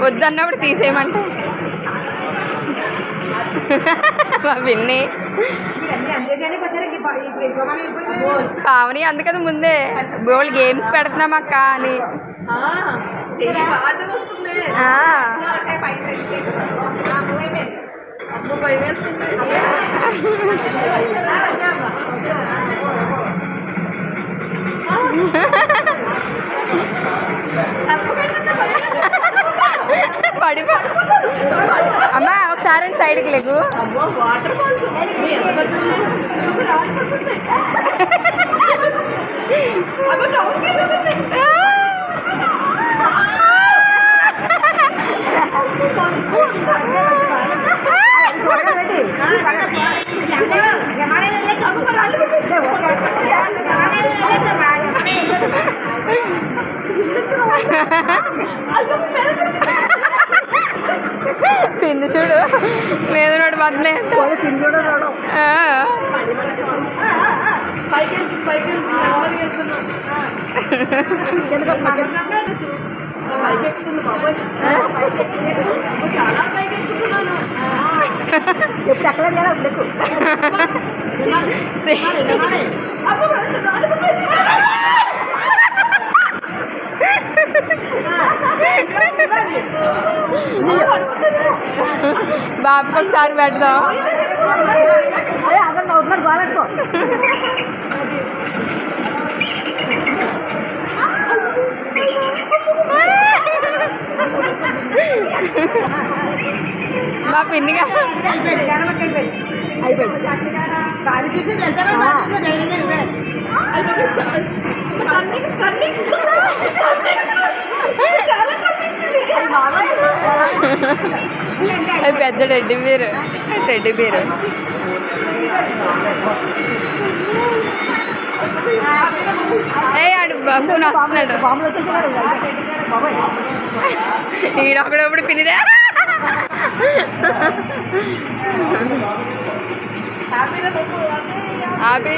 వద్దన్నప్పుడు తీసేయమంటే మా పిన్ని పావని అందుకది ముందే బోల్ గేమ్స్ పెడుతున్నాం అక్క అని పడిపో అమ్మా ఒకసారి సైడ్కి లేకు పిన్ని చూడు మీద నోడు బద్దలే బాబుకి ఒకసారి పెడదాం మా పిన్నిగా అది పెద్ద టెడ్డీ బేరు ఆడు బాబుని వస్తున్నాడు ఈడొకడప్పుడు పినిదే అవి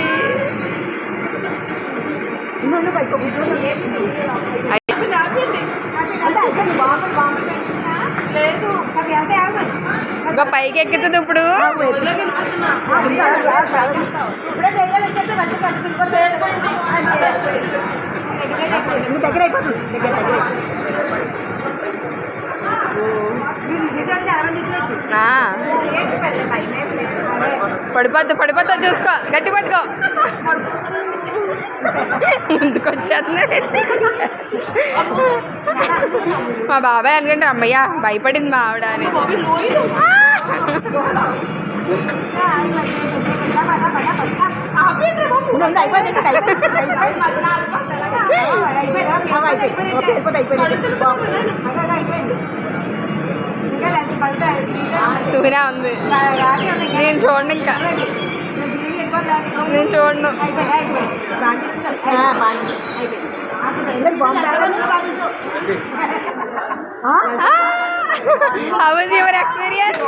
ఇంకా పైకి ఎక్కుతుంది ఇప్పుడు పడిపోద్దా చూసుకో గట్టి పట్టుకో ముందుకొచ్చేస్తుంది మా బాబాయ్ అనుకుంటే అమ్మయ్య భయపడింది మా ఆవిడ అని తూనా ఉంది నేను చూడండి ఇంకా నేను చూడను How was your experience?